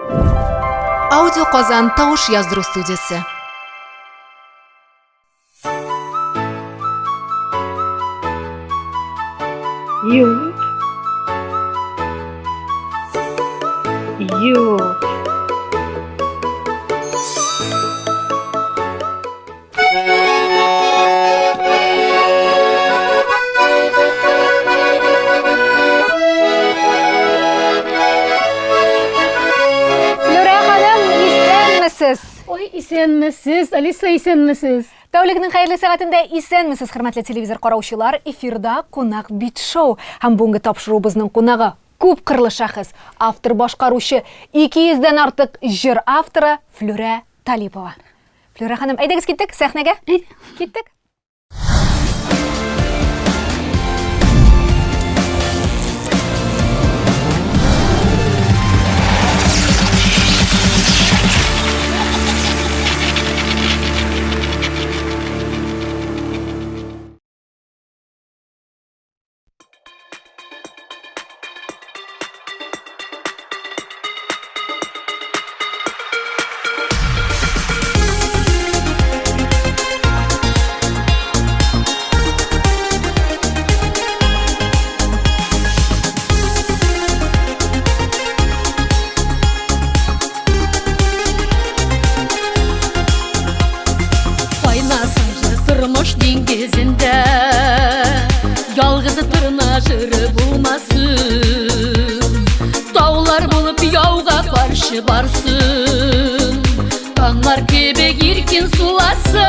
Аудио Qozon tovush yozdiruv studiyasi. Yo'q. Ой, исәнмесез, Алиса, исәнмесез. Тәулігінің қайырлы сағатында исәнмесіз, құрметлі телевизор қараушылар, эфирда қонақ бит-шоу. Һәм бүгінгі тапшыру біздің қонағы көп қырлы шәхес, автор башқарушы, 200-ден артық жыр авторы Флюра Талипова. Флюра ханым, әйдәгіз кеттік сәхнеге? Кеттік. Yalğızı tırna jırı bulmasın, dağlar bulup yağga karşı barsın, kanlar kebek irkin sulasın.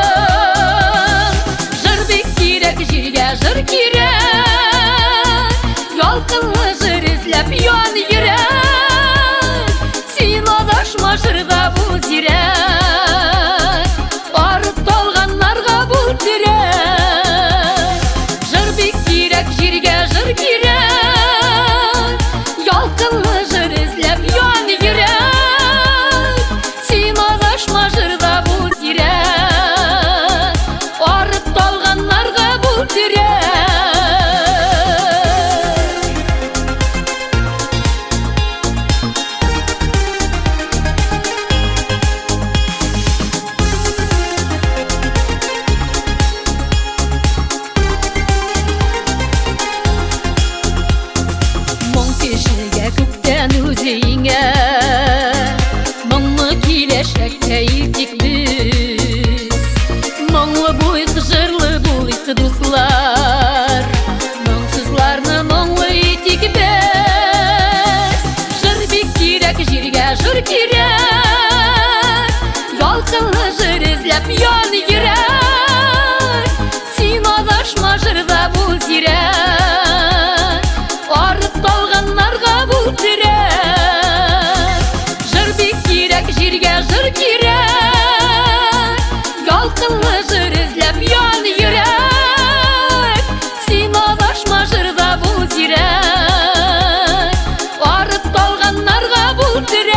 Jır bek kirek, jirge jır kirek, yalqınlı jır izlep yan yirek, sen adaşma jırda bul zirek, barıp dalğanlarga bul direk. Jirge jır girek, yalqınlı jır izlep yan yirek, sen adaşma jırda bul direk, barıp dalğanlarga bul direk. Mаңлы килешекте илтик біз, маңлы буйық жырлы булыйық дуслар, маңсызларны маңлы етик біз. Жыр бек керек, jirge жыр керек, yalqınlı жыр izlep yan yirek, sen adaşma jırda bul zirek, barıp dalğanlarga bul direk. Jirge jır kirek, yalqınlı jır izlep yan yirek, sen adaşma jırda bul zirek, barıp dalğanlarga bul direk.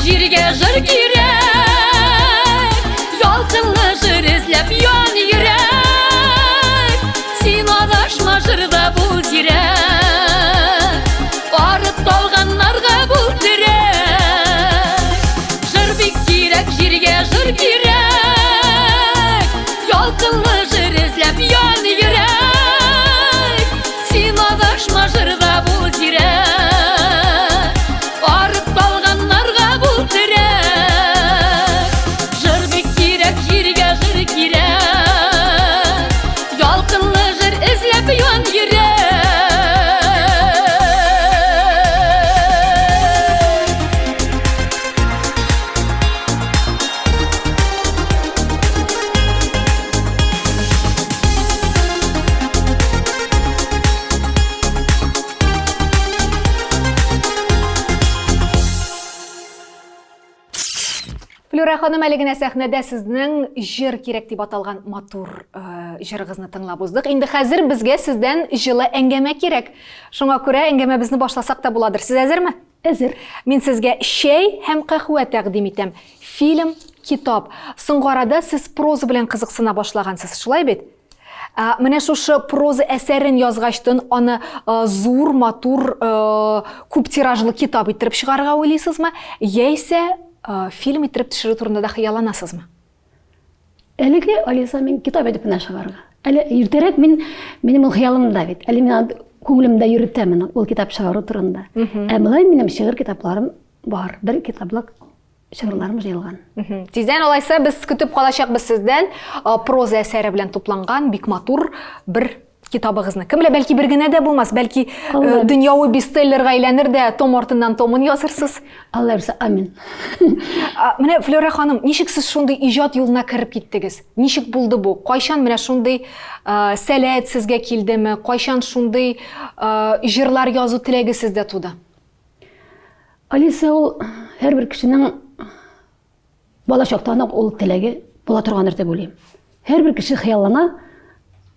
Jirge jır kirek, yalqınlı jır izlep yan yirek, sen adaşma jırda bul zirek, barıp dalğanlarga bul direk. Jır bek kirek, jirge jır kirek, yalqınlı jır izlep yan yirek, sen adaşma jırda bul zirek, barıp dalğanlarga bul direk. Флюра ханым, әле генә сәхнәдә сезнең җыр кирәк дип аталган матур җырыгызны тыңлап уздык. Инде хәзер безгә сездән җылы әңгәмә кирәк. Шуңа күрә әңгәмәбезне башласак та буладыр. Сез әзерме? Әзер. Мин сезгә шәй һәм каһвә тәкъдим итәм. Фильм, китап. Соңгы арада сез проза белән кызыксына башлагансыз, шулай бит? Менә шушы проза әсәрен язгачтын аны зур, матур, күп тиражлы китап иттереп чыгарырга уйлыйсызмы? Яисә фильм иттереп төшерү турында да хыялланасызмы? Әлеге Алиса мен китап итеп менә чыгарга. Әле иртәрәк минем ул хыялымда бит. Әле мен күңелемдә йөртәмен ул китап чыгару турында. Ә болай минем шигырь китапларым бар. Бер китаплык шигырьләрем җыелган. Тиздән алайса без көтеп калачакбыз сездән проза әсәре белән тупланган бик матур бер китабыгызны. Кем белә, бәлки бер генә дә булмас, бәлки дөньяви бестселлерга әйләнер дә, том артыннан томын язырсыз. Алла берсе, амин. Менә Флюра ханым, ничек сез шундый иҗат юлына кирип киттегез? Ничек булды бу? Кайчан менә шундый сәләт сезгә килдеме? Кайчан шундый җырлар язу теләге сездә туды? Алиса ул һәрбер кешенең бала чактан ук ул теләге була торгандыр дип уйлыйм. Һәрбер кеше хыяллана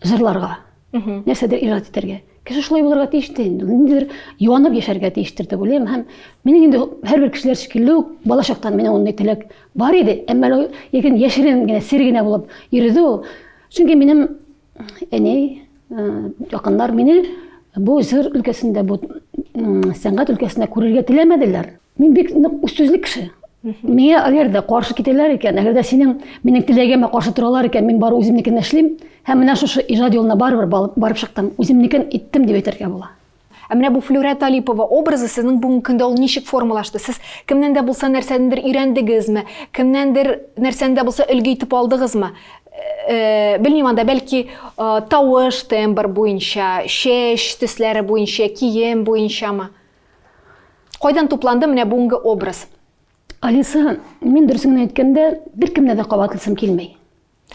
җырларга. Нәрсәдер иҗат итәргә. Кеше шулай булырга тиештер инде. Ниндидер юанып яшәргә тиештер дип уйлыйм. Һәм минең инде һәрбер кешеләр шикелле бала чактан минем ул теләк бар иде. Әмма ләкин яшерен генә, сер генә булып йөрде ул. Чөнки минем әни, якыннар мине бу җыр өлкәсендә, бу сәнгать өлкәсендә күрергә теләмәделәр. Мин бик үстүзлек кеше. Миңа әгәр дә каршы китәләр икән, әгәр дә минең теләгемә каршы торалар икән, мин бары үземнекен эшлим, һәм менә шушы иҗат юлына барып чыктым, үземнекен иттем дип әйтергә була. Менә бу Флюра Талипова образы сезнең бүгенге көндә ул ничек формалашты? Сез кемнән дә булса нәрсәдәндер өйрәндегезме? Кемнәндер нәрсәдән дә булса өлге итеп алдыгызмы? Белмим, анда бәлки тавыш тембр буенча, чәч төсләре буенча, кием буенчамы? Кайдан тупланды менә бүгенге образ? Алиса, мин дөресен әйткәндә, бер кемне дә кабатлысым килмәй.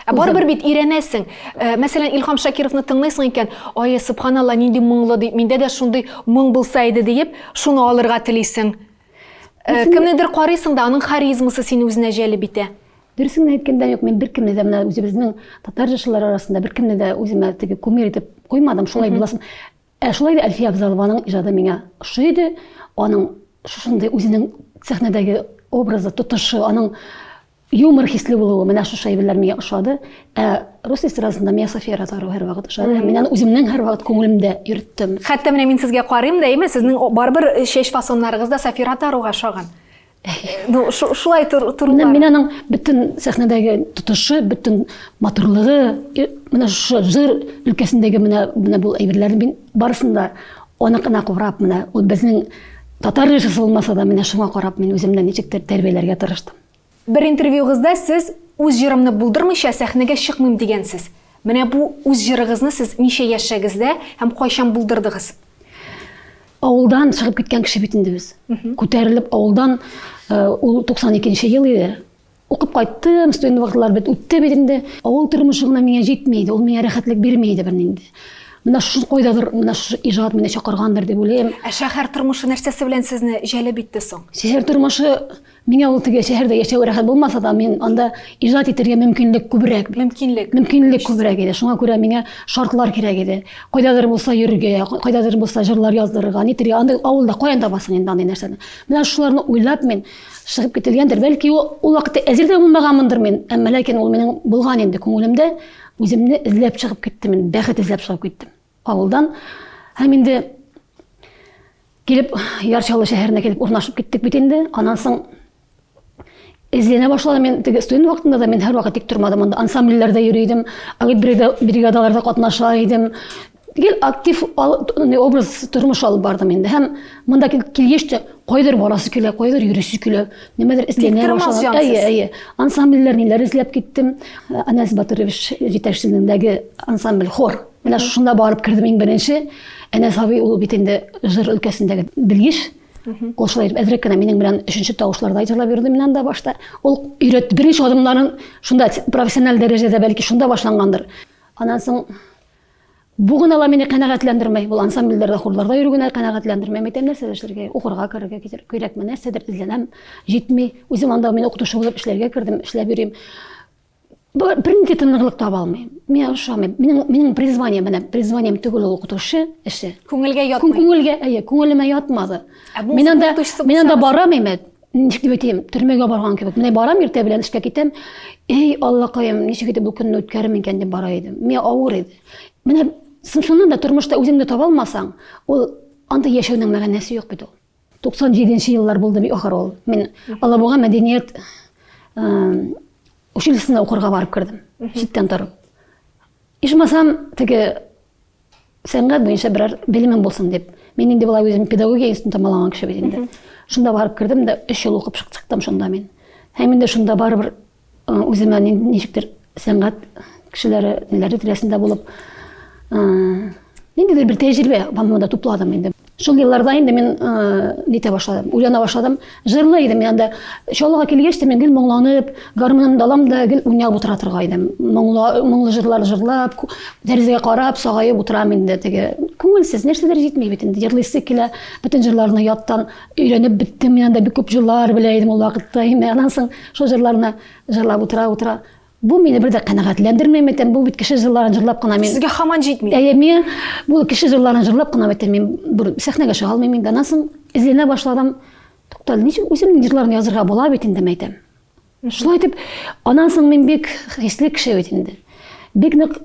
Барыбер бит өйрәнәсең. Мәсәлән, Илһам Шакировны тыңлыйсың икән, ай, субханалла, нинди моңлы дип, миндә дә шундый моң булса иде дип, шуны алырга телисең. Кемнедер карыйсың да, аның харизмасы сине үзенә җәлеп итә. Дөресен әйткәндә, юк, мин бер кемне дә менә үзебезнең татар җырчылары арасында бер кемне дә үземә теге кумир итеп куймадым, шулай буласым. Шулай да Әлфия Абзалованың иҗаты миңа ошый, аның шушындай үзенең сәхнәдәге образы, тотышы, аның юмор хисле булуы, менә шу шәйбеләр миңа ошады. Рус эстрадасында миңа София Ротару һәр вакыт ошады. Мин аны үземнең һәр вакыт күңелемдә йөрттем. Хәтта менә мин сезгә карыйм да, әйме, сезнең барыбер чәч фасоннарыгыз да София Ротаруга ошаган. Шулай турылар. Мин аның бөтен сәхнәдәге тотышы, бөтен матурлыгы, менә шу җыр өлкәсендәге менә бу әйберләрне мин барысында аныкына курап, менә ул безнең татар җырчысы булмаса да, менә шуңа карап мин үземнән ничектер тәрбияләргә тырыштым. Бер интервьюгызда сез үз җырымны булдырмыйча сәхнәгә чыкмыйм дигәнсез. Менә бу үз җырыгызны сез ничә яшәгездә һәм кайчан булдырдыгыз? Авылдан чыгып киткән кеше бит инде без. Күтәрелеп авылдан, ул 92нче ел иде. Укып кайттым, студент вакытлар бит үтте бит инде. Авыл тормышы гына миңа җитмәйде, ул миңа рәхәтлек бирмәйде бер нинди. Менә шу кайдадыр, менә шу иҗат мине чакыргандыр дип уйлыйм. Шәһәр тормышы нәрсәсе белән сезне җәлеп итте соң? Шәһәр тормышы миңа ул теге шәһәрдә яшәү рәхәт булмаса да, мин анда иҗат итәргә мөмкинлек күбрәк. Мөмкинлек күбрәк иде. Шуңа күрә миңа шартлар кирәк иде. Кайдадыр булса йөрергә, кайдадыр булса җырлар яздырырга, нитергә, анда авылда каян табасың инде андый нәрсәне. Менә шуларны уйлап мин чыгып кителгәндер. Бәлки ул вакытта әзер дә булмаганмындыр мин, әмма ләкин ул минең булган инде күңелемдә. Үземне эзләп чыгып киттем, мин бәхет эзләп чыгып киттем авылдан. Һәм инде килеп Ярчалы шәһәренә килеп урнашып киттек бит инде. Аннан соң эзләнә башладым. Мин теге студент вакытында да мин һәр вакыт тик тормадым. Анда ансамбльләрдә йөридем, бригадаларда катнаша идем. Тигел актив образ тормыш алып бардым инде. Һәм монда килгәч тә кайдыр барасы килә, кайдыр йөрүсе килә. Нимәдер эзләнә башладым. Ансамбльләр ниләр эзләп киттем. Анас Батырович җитәкчелегендәге ансамбль хор. Менә шунда барып кирдем иң беренче. Анас абый ул бит инде җыр өлкәсендәге белгеч. Ул шулай әзрәк кенә минең белән 3нче тавышларда җырлап йөрде мин анда башта. Ул өйрәтте, беренче адымнарын шунда профессиональ дәрәҗәдә бәлки шунда башлангандыр. Аннан соң Бугын ала мине канәгатьләндермәй. Бул ансамбльләрдә, хорларда йөргәнә канәгатьләндермәй. Мәйтәм нәрсә эшләргә, укырга керергә кирәкме, нәрсәдер эзләнәм, җитми. Үзем анда мин укытучы булып эшләргә кирдем, эшләп йөрим. Бернинди тыныгылык таба алмыйм. Миңа ошамый. Минең призванием түгел ул укытучы эше. Күңелгә ятмый. Күңелгә, күңелемә ятмады. Мин анда барам име. Ничек дип әйтим, төрмәгә барган кебек. Менә барам, иртә белән эшкә китәм. Эй, Аллакаем, ничек итеп бу көнне үткәрәм икән дип бара идем. Миңа авыр иде. Менә шуннан да тормышта үзеңне таба алмасаң, ул анда яшәүнең мәгънәсе юк бит ул. 97 еллар булды бит ахыр ул. Мин Алабуга мәдәният училищесына укырга барып кирдем. Читтән торып. Ишмасам, теге сәнгать буенча берәр белемем булсын дип. Мин инде булай үзем педагогия институтын тамамлаган кеше бит инде. Шунда барып кирдем дә 3 ел укып чыктым шунда мин. Һәм инде шунда барыбер үземә ничектер сәнгать кешеләре ниләре тирәсендә булып ниндидер бер тәҗрибә бамында тупладым инде. Шул елларда инде мин нитә башладым, уйлана башладым. Җырлый идем, анда чалга килгәч тә мин гел моңланып, гармунымны алам да гел уйнап утыра торган идем. Моңлы җырлар җырлап, дәризәгә карап, сагаеп утырам инде теге. Күңелсез, нәрсәдер җитми бит инде. Җырлыйсы килә, бөтен җырларны яттан өйрәнеп биттем. Мин анда бик күп җырлар белә идем ул вакытта. Аннан соң шул җырларны җырлап утыра. Бу мине бер дә канәгатьләндермәй, мәйтәм, бу бит кеше җырларын җырлап кына мин. Сезгә һаман җитми. Мин бу кеше җырларын җырлап кына мәйтәм, мин бер сәхнәгә чыга алмыйм инде. Аннан соң эзләнә башладым. Тукталды, ничек үземнең җырларны язырга була бит инде мәйтәм. Шулай итеп, аннан соң мин бик хисле кеше бит инде. Бик нык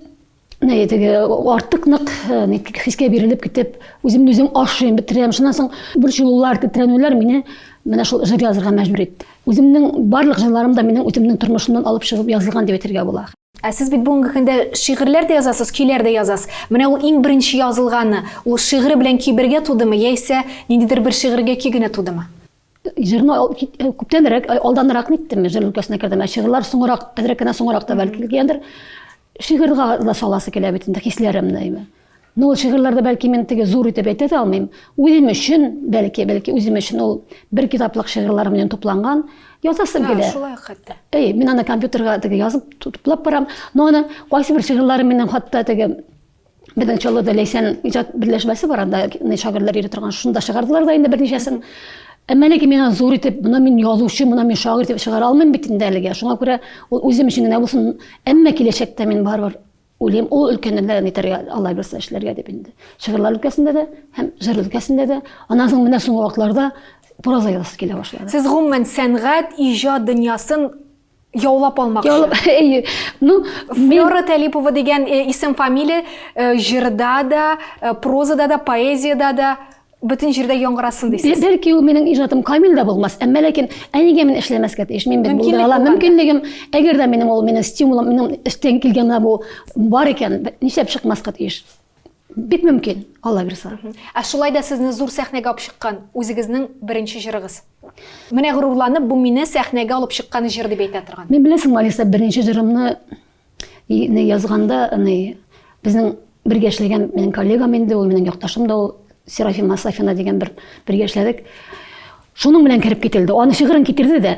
артык нык хискә бирелеп китеп, үземне үзем ашыйм, битерәм. Шуннан соң бер чулулар, тетрәнүләр мине менә шул җыр язырга мәҗбүр итте. Үземнең барлык җырларым да минең үземнең тормышымнан алып чыгып язылган дип әйтергә була. Сез бит бүгенге көндә шигырьләр дә язасыз, көйләр дә язасыз. Менә ул иң беренче язылганы, ул шигырь белән көй тудымы, яисә ниндидер бер шигырьгә көй генә тудымы? Җырны күптәнрәк, алданрак ниттем, җыр өлкәсенә кирдем. Шигырьләр соңрак, әдрәк кенә соңрак та бәлки килгәндер. Шигырьгә да саласы килә бит инде хисләремне. Ну, шигырьләрдә бәлки мин теге зур итеп әйтә алмыйм. Үзем өчен, бәлки үзем өчен ул бер китаплык шигырьләр белән тупланган. Язасым килә. Шулай хәтта. Мин аны компьютерга теге язып туплап барам. Но аны кайсы бер шигырьләрем минем хатта теге безнең Чаллыда Ләйсән иҗат берләшмәсе бар, анда шагыйрьләр йөри торган, шунда чыгардылар да инде берничәсен. Әмма ләкин мин зур итеп, моны мин язучы, моны мин шагыйрь дип чыгара алмыйм бит инде әлегә. Шуңа күрә ул үзем өчен генә булсын, әмма киләчәктә мин барыбер уйлыйм, ул өлкәнләрне нитәргә, Алла бирсә эшләргә дип инде. Шигырьләр өлкәсендә дә һәм җыр өлкәсендә дә, аннан соң менә соңгы вакытларда проза язасы килә башлады. Сез гомумән сәнгать, иҗат дөньясын яулап алмакчы. Ну, Флора Талипова дигән исем фамилия җырда да, прозада да, поэзияда да бөтен җирдә яңгырасын дисез. Бәлки ул минең иҗатым камил да булмас, әмма ләкин әнигә мин эшләмәскә тиеш. Мин бит мөмкинлегем, әгәр дә минем ул минең стимулым, минең эштән килгән бу бар икән, нишләп чыкмаска тиеш? Бик мөмкин, Алла бирсә. Шулай да сезне зур сәхнәгә алып чыккан үзегезнең беренче җырыгыз. Менә горурланып, бу мине сәхнәгә алып чыккан җыр дип әйтә торган. Мин беләсең, Алиса, беренче җырымны язганда, безнең бергә эшләгән минең коллегам инде, ул минең якташым да, ул Серафима Сафина дигән бергә эшләдек. Шуның белән кирип кителде. Аны шигырын китерде дә.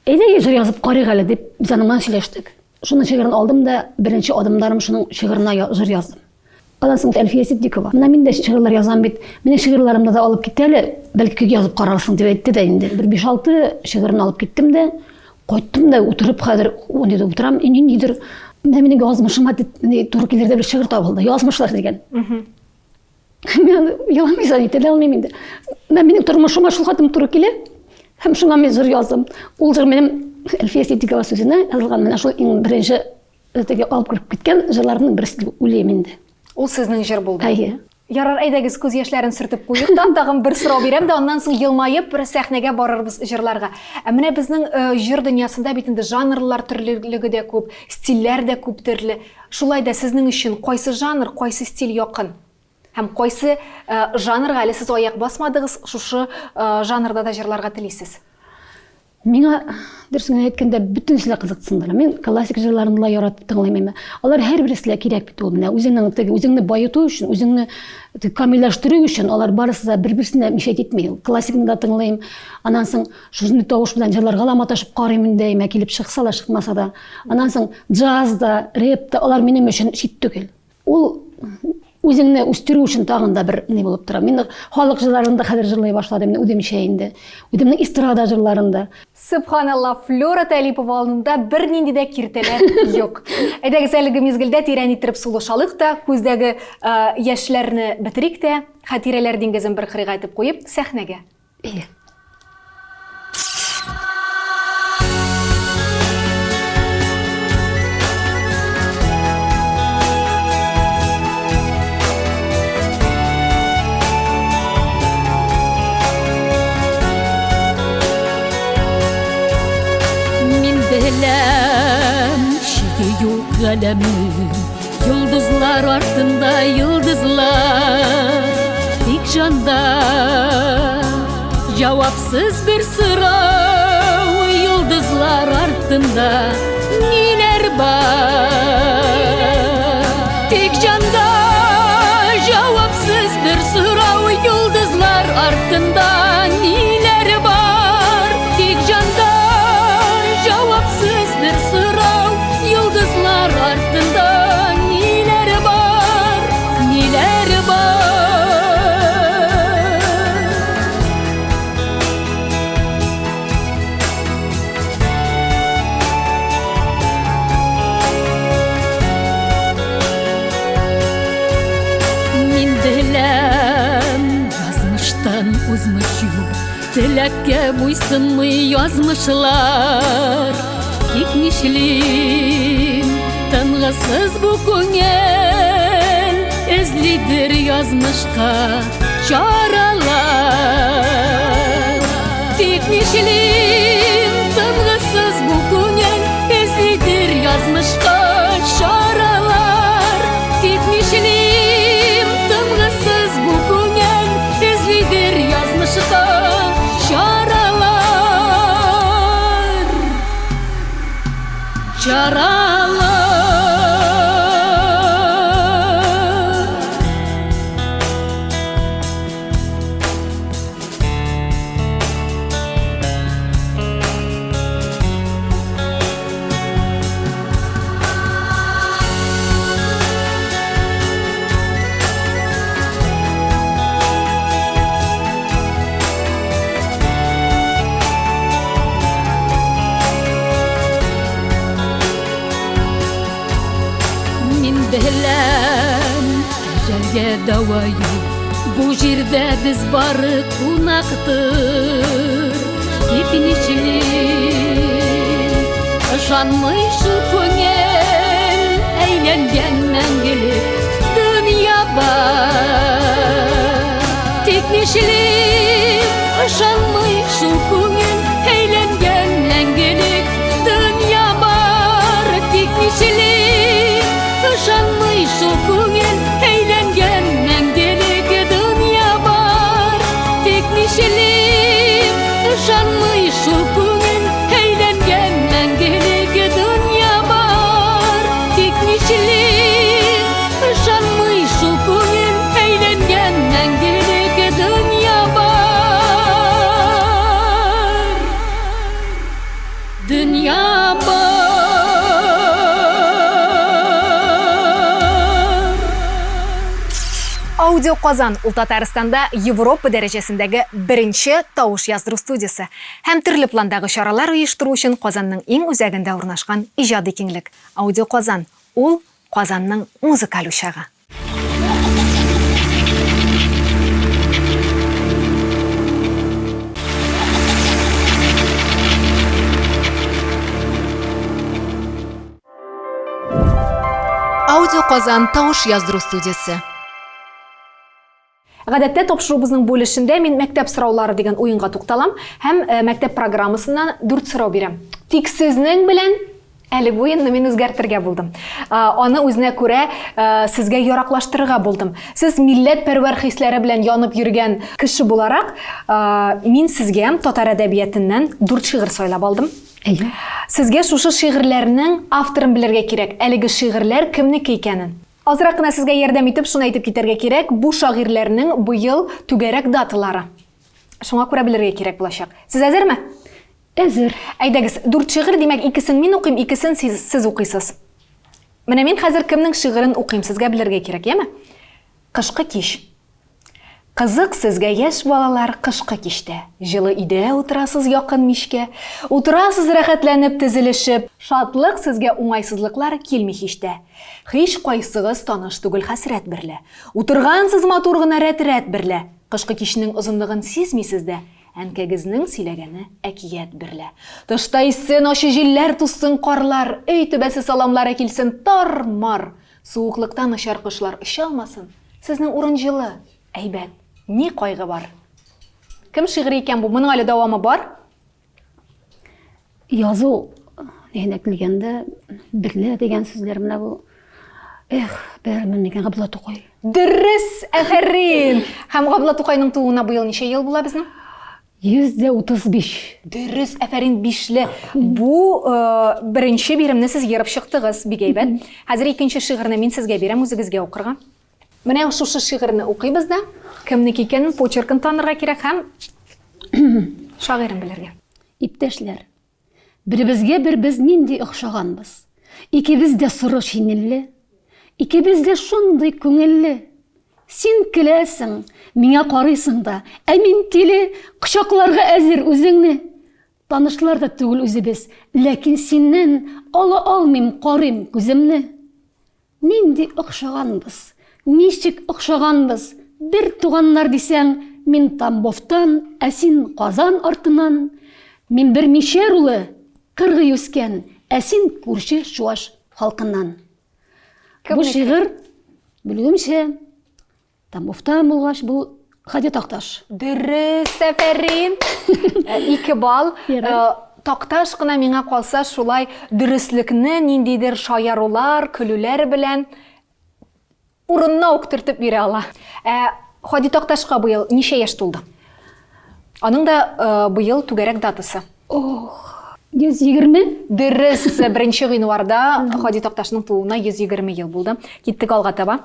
Әйдә җыр язып карыйк әле дип без аның белән сөйләштек. Шуның шигырын алдым да, беренче адымдарым шуның шигырына җыр яздым. Аннан соң Әлфия Ситдикова. Менә мин дә шигырьләр язам бит. Минең шигырьләремне дә алып кит әле, бәлки көй язып карарсың дип әйтте дә инде. Бер 5-6 шигырьне алып киттем дә, кайттым да утырып хәзер униде утырам. Ниндидер минең язмышыма туры килердә бер шигырь табылды. Язмышлар дигән. Мен яламыйсам әйтә алмыйм инде. Минең тормышыма шул хатым туры килә. Һәм шуңа мин җыр яздым. Ул җыр минем Әлфия Ситдикова сүзенә язылган. Менә шул иң беренче теге алып кирип киткән җырларның берсе дип уйлыйм инде. Ул сезнең җыр булды. Әйе. Ярар, әйдәгез күз яшьләрен сөртеп куйык да, тагын бер сорау бирәм дә, аннан соң елмаеп бер сәхнәгә барырбыз җырларга. Менә безнең җыр дөньясында бит инде жанрлар төрлелеге дә күп, стильләр дә күп төрле. Шулай да сезнең өчен кайсы жанр, кайсы стиль якын? Һәм кайсы жанрга әле сез аяк басмадыгыз, шушы жанрда да җырларга телисез? Миңа дөресен әйткәндә бөтенсә кызыксындыра. Мин классик җырларны ла яратып тыңлыйм. Алар һәрберсе кирәк бит ул менә үзеңне байыту өчен, үзеңне камилләштерү өчен алар барысы да бер-берсенә мишәт итми. Классикны да тыңлыйм. Аннан соң шуны тавыш белән җырларга ла маташып карыйм инде, мәк килеп чыкса да, чыкмаса да. Аннан соң джаз да, рэп та алар минем өчен чит түгел. Ул үзеңне үстерү өчен тагын да бер ни булып тора. Мин халык җырларында хәзер җырлый башладым, үдемчә инде. Үдемнең эстрада җырларында. Субханалла, Флора Талипова алдында бер нинди дә киртәләр юк. Әйдәгез әлеге мизгелдә тирән иттереп сулышалык та, күздәге яшьләрне битерик тә, хатирәләр диңгезен бер кырыйга итеп куеп сәхнәгә. Белем, şiyi yok kalemim, yıldızlar ardında yıldızlar, tek canda cevapsız bir sırav, yıldızlar ardında neler var, tek canda cevapsız bir sırav, yıldızlar ardında neler var, tek canda cevapsız bir sırav, yıldızlar ardında neler var, neler var. Min dilem yazmıştan uzmuş yok, tilekке buйсынмый yazmışlar. Gitmişlim tınğısız bu көңел, izlidir yazmışka çaralar. Gitmişlim tınğısız bu көңел, izlidir yazmışka çaralar. Gitmişlim tınğısız bu көңел, izlidir yazmışka çaralar. Çaralar. Bilem, ecelge dava yok, bu jirde biz bari kunaktır. Gitmişlik, ışanmay şu көңел, eğlengen мәңгілік dünya var. Gitmişlik, ışanmay şu көңел, eğlengen мәңгілік dünya var. Gitmişlik, ışanmay şu көңел, eğlengen мәңгілік dünya var. Teknişilik, ışanmay şu көңел, eğlengen мәңгілік dünya var. Teknişilik, ışanmay şu көңел, eğlengen мәңгілік dünya var. Dünya var. Аудио Казан ул Татарстанда Европа дәрәҗәсендәге беренче тавыш яздыру студиясе һәм төрле пландагы чаралар оештыру өчен Казанның иң үзәгендә урнашкан иҗади киңлек. Аудио Казан ул Казанның музыкаль учагы. Аудио Казан тавыш яздыру студиясе. Гадәттә тапшыруыбызның бүлешендә мин мәктәп сораулары дигән уенга тукталам һәм мәктәп программасыннан 4 сорау бирәм. Тик сезнең белән әле бу уенны мин үзгәртергә булдым. Аны үзенә күрә сезгә яраклаштырырга булдым. Сез милләт пәрвәр хисләре белән янып йөргән кеше буларак, мин сезгә татар әдәбиятыннан 4 шигырь сайлап алдым. Сезгә шушы шигырьләрнең авторын белергә кирәк. Әлеге шигырьләр кемнеке икәнен. Азрак кына сезгә ярдәм итеп, шуны әйтеп китәргә кирәк. Бу шагыйрьләрнең быел түгәрәк даталары. Шуңа күрә белергә кирәк булачак. Сез әзерме? Әзер. Әйдәгез, 4 шигырь, димәк, икесен мин укыйм, икесен сез укыйсыз. Менә мин хәзер кемнең шигырен укыйм, сезгә белергә кирәк, яме? Кышкы кич. Қызық сізге еш балалар қышқы кеште. Жылы үйде отырасыз яқын мешке. Отырасыз рәхәтләніп тізілішіп. Шатлық сізге оңайсызлықлар келмей хеште. Хеш қайсығыз таныш түгіл хәсірет бірлі. Отырғансыз матурғына рәт бірлі. Қышқы кешінің ұзындығын сезмейсізді. Әнкәгізнің сөйләгәне әкият бірлі. Тыштайсын ашы жилләр туссын қарлар. Өй түбәсі саламлар әкелсін тар-мар. Суықлықтан ұшар құшлар ұша алмасын. Сізнің урын жылы, әйбәт. Не қайғы бар? Кім шиғыр екен бұл? Мұның әлі дауамы бар? Язу, нехіне кілгенді, бірлі деген сөздер мына бұл. Бәрімін екен Ғабдулла Тоқай. Дұрыс, әфәрін. Һәм Ғабдулла Тоқайның туына бұйыл неше ел була біздің? 135. Дұрыс, әфәрін бишлі. Бұл бірінші берімні сіз еріп шықтығыз, бігейбәт. Әзір екінші шиғырны мен сізге берем, өзігізге оқырға. Міне ұшушы шиғырны оқимыз да. Кімнік екенін почеркін танырға керек һәм шағирын білерге. Иптәшләр, бірімізге бір біз нендей ұқшағанбыз. Икебіз де сұры шинелі, икебіз де шондай көңелі. Сен кіләсің, миңа қарайсың да, әмин телі құшақларға әзір өзіңні. Танышлар да түгіл өзі біз, ләкин сеннен ала алмайм қарайм көзімні. Нендей ұқшағанбыз, нешік ұқшағанбыз. Бір туғаннар десең, мен Тамбовтан, әсин Қазан артынан. Мен бір мешер ұлы, қырғы өскен, әсин көрші Шуаш халқынан. Бұл шиғыр, білуімше, Тамбовтан болғаш, бұл Хади Тақташ. Дұрыс, әфәрін. 2 бал. Тақташ қына меңа қалса шулай дұрыслікні нендейдер шаярулар, күлілер білән урынна өктіртіп бере ала. Хади Тақташқа бұйыл неше еш толды? Аның да бұйыл түгәрек датысы. 120? Дұрыс, бірінші ғинуарда Хади Тақташының туына 120 ел болды. Кеттік алға таба.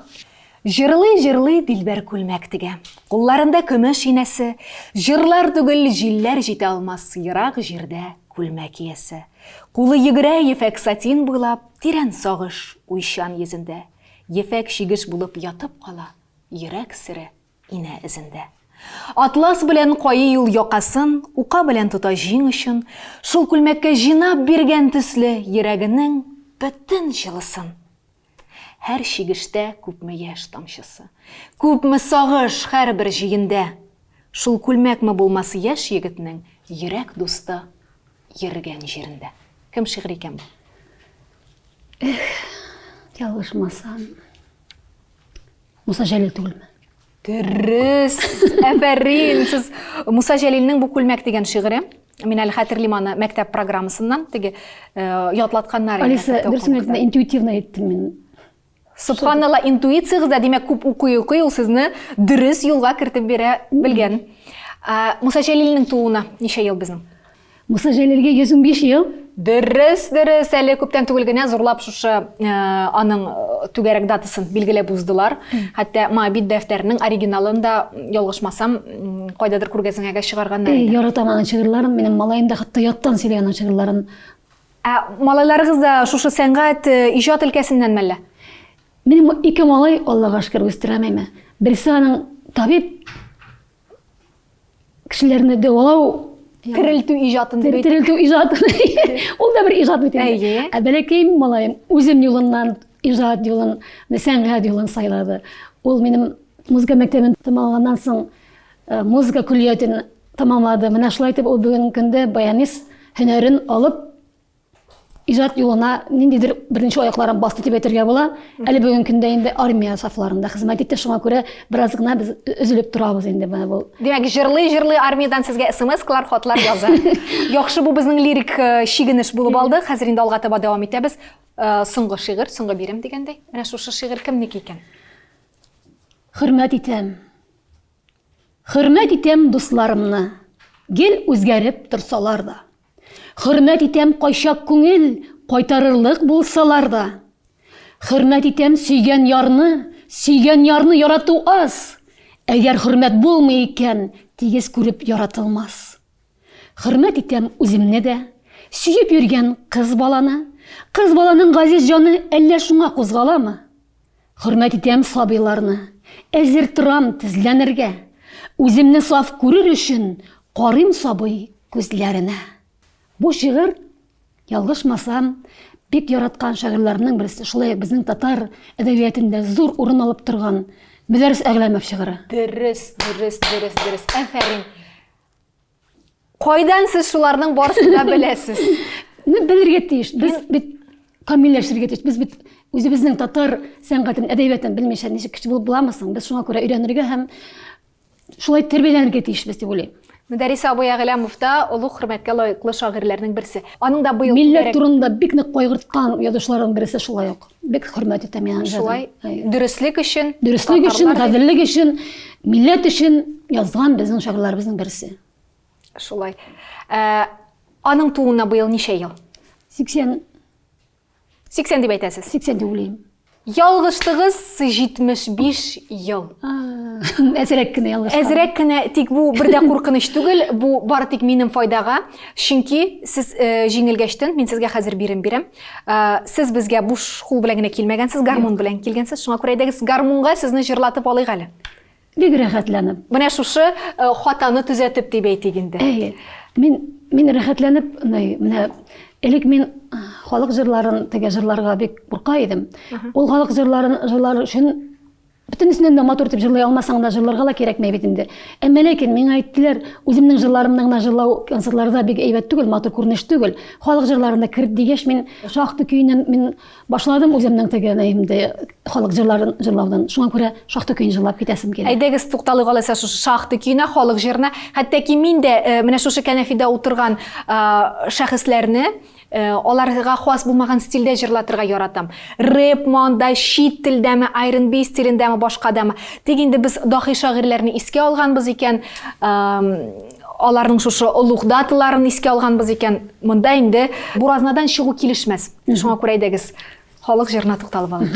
Жырлы-жырлы дилбәр күлмәктіге. Қолларында көміш инәсі. Жырлар түгіл жилләр жете алмас. Ирақ жерде күлмәк иесі. Қолы егірә ефәк сатин бұйлап, тирән сағыш уйшан езінде. Ефәк шигіш болып ятып қала, ерәк сірі ине ізінде. Атлас білән қойы юл яқасын, уқа білән тұта жин үшін, шул күлмәкке жинап берген түслі ерәгінің бүттін жылысын. Әр шигіште күпмі еш тамшысы, күпмі сағыш әр бір жиінде. Шул күлмәк мі болмасы еш егітінің ерәк дұсты ерген жерінде. Кім шиғыр екен бұл? Ялғышмасам, Мұса Жәлел түгілмі? Дұрыс, әфәрін. Сіз Мұса Жәлелінің бұл күлмәк деген шиғыры. Мен әлі хәтірлейм аны мәктәп программасынан теге ятлатқаннар. Алиса, бір сүнетінде интуитивно еттім мен. Субханалла, интуицияғызда демек көп оқи ол сізні дұрыс юлға кіртіп бере білген. Мұса Жәлелінің туына неше ел біздің? Мұса Жәлелге 115 ел. Дұрыс, әлі көптен түгілгіне зұрлап шушы аның түгәрек датысын белгілеп ұздылар. Хәтті мабит дәфтәрінің оригиналында елғышмасам, қойдадыр көргезіңәге шығарған нәрді. Яратам аны шығырларын, менің малайымда қатты яттан сөйлеген шығырларын. Малайларығыз да шушы сәнғат ижат ілкесінден мәлі? Менің 2 малай, Аллаға шүкір, өстіремеймі. Бірісі аның табип кішілеріне дәуалау Тірілту ижатынды бейт. Тірілту ижатын. Ол да бір ижат бейтінде. Бәләкейім малайым, өзім юлынан, ижат юлын, сәнғат юлын сайлады. Ол менің музыка мектебін тамамлағаннан соң музыка күллиетін тамамлады. Мына шулай етіп, ол бүгін күнде баянис һөнәрін алып, ижат юлына нендейдір бірінші аяқларын басты деп әйтергә була. Әлі бүгін күнде енді армия сафларында хезмәт итте, шуңа күрә біразғына біз үзіліп тұрабыз енді бұл. Демәк, жырлы армиядан сізге смс-калар, хатлар яза. Яхшы бұл біздің лирик шигініш болып алды. Хәзір енді алға таба давам итәбез. Соңғы шиғыр, соңғы берем дегендей. Менә шушы шиғыр кімнеке екен? Хөрмәт итәм. Хөрмәт итәм дусларымны. Гел үзгәреп торсалар да. Хөрмәт итәм кайшак күңел, кайтарырлык булсалар да. Хөрмәт итәм сөйгән ярны ярату аз. Әгәр хөрмәт булмый икән, тигез күреп яратылмас. Хөрмәт итәм үземне дә, сөйеп йөргән кыз баланың газиз җаны әллә шуңа кузгаламы? Хөрмәт итәм сабыйларны, Әзер торам тезләнергә. Үземне саф күрер өчен карыйм сабый күзләренә. Бу шигырь, ялгышмасам, бик яраткан шагыйрьләрнең берсе. Шулай безнең татар әдәбиятында зур урын алып торган Мөдәррис Әгләмов шигыре. Дөрес. Афәрин. Кайдан сез шуларның барысын да беләсез? Белергә тиеш. Без бит камилләшергә тиеш. Без бит үзебезнең татар сәнгатен, әдәбиятын белмичә ничек кеше булып буламысың? Без шуңа күрә өйрәнергә һәм шулай тәрбияләнергә тиешбез дип уйлыйм. Мөдәррис абый Әгләмов та олуг хөрмәткә лаеклы шагыйрьләрнең берсе. Аның да быел Милләт турында бик нык кайгырткан язучыларның берсе шулай ук. Бик хөрмәт итәм аны. Шулай дөреслек өчен, Дөреслек өчен, гаделлек өчен, милләт өчен язган безнең шагыйрьләребезнең берсе. Шулай. Аның тууына быел ничә ел? 80 дип әйтәсез. 80 дип уйлыйм. Ялгыштыгыз 75 ел. Әзрәк кенә ялгыш. Әзрәк кенә, тик бу бер дә куркыныч түгел, бу бары тик минем файдага. Чөнки сез җиңелгәчтен, мин сезгә хәзер бирәм. Сез безгә буш кул белән генә килмәгәнсез, гармун белән килгәнсез. Шуңа күрә әйдәгез гармунга сезне җырлатып алыйк әле. Бик рәхәтләнеп. Менә шушы хатаны төзәтеп дип әйтик инде. Мин рәхәтләнеп, менә элек мин халык җырларын, теге җырларга бик курка идем. Ул халык җырлары өчен бөтенесеннән дә матур дип җырлый алмасаң да җырларга да кирәкмәй бит инде. Әмма ләкин миңа әйттеләр, үземнең җырларымны гына җырлау концертларда бик әйбәт түгел, матур күренеш түгел. Халык җырларында кереп дигәч, мин шахты көйеннән мин башладым үземнең теге халык җырларын җырлаудан. Шуңа күрә шахты көйен җырлап китәсем килә. Әйдәгез тукталыйк алайса шушы шахты көенә, халык җырына. Хәтта ки мин дә менә шушы кәнәфидә утырган шәхесләрне аларга хас булмаган стильдә җырлатырга яратам. Рэп манда, чит телдәме, R&B стилендәме, башкадамы. Тик инде без дахи шагыйрьләрне искә алганбыз икән, аларның шушы олуг даталарын искә алганбыз икән, монда инде буразнадан чыгу килешмәс. Шуңа күрә әйдәгез халык җырына тукталып алыйк.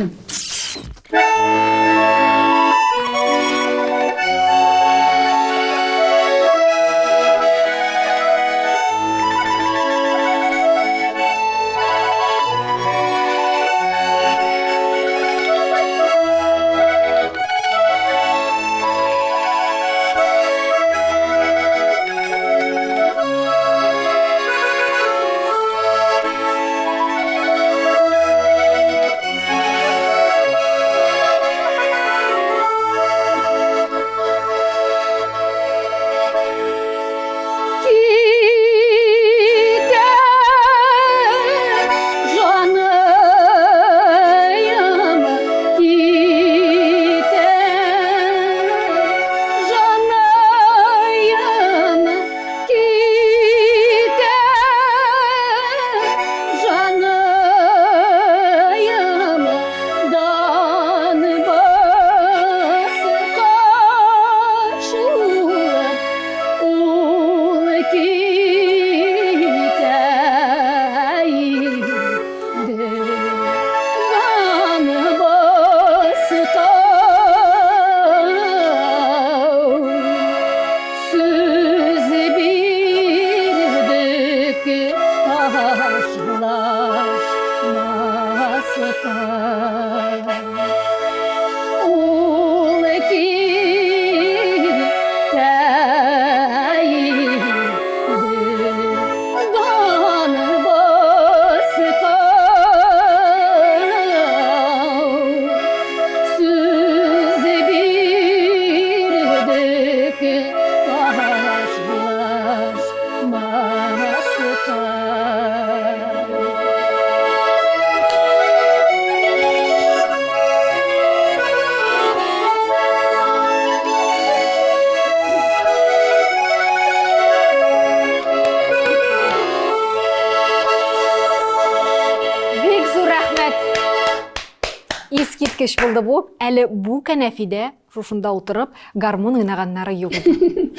Искиткеч булды бу. Әле бу кәнәфидә шушында утырып гармун уйнаганнары юк иде.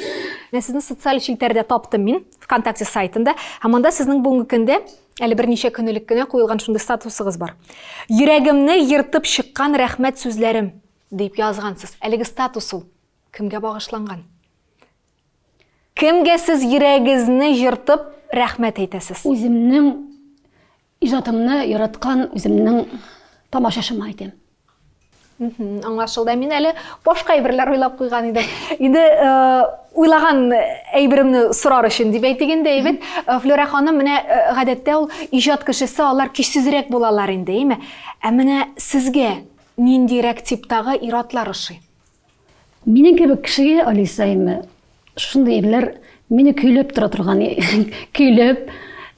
Мен сезне социаль челтәрдә таптым мин, ВКонтакте сайтында. Һәм анда сезнең бүгенге көндә әле берничә көнлек кенә куелган шундый статусыгыз бар. Йөрәгемне йыртып чыккан рәхмәт сүзләрем дип язгансыз. Әлеге статус ул кемгә багышланган? Кемгә сез йөрәгегезне йыртып рәхмәт әйтәсез? Үземнең иҗатымны яраткан үземнең тамашачыма әйтәм. Аңлашылды. Мин әле башка әйберләр уйлап куйган идем. Инде уйлаган әйберемне сорар өчен дип әйтгәндә бит, Флора ханым, менә гадәттә ул иҗат кешесе, алар көчсезрәк булалар инде, әйме? Ә менә сезгә ниндирәк типтагы иратлар ошый? Минең кебек кешегә, Алиса, шундай ирләр мине көйләп тора торган, көйләп,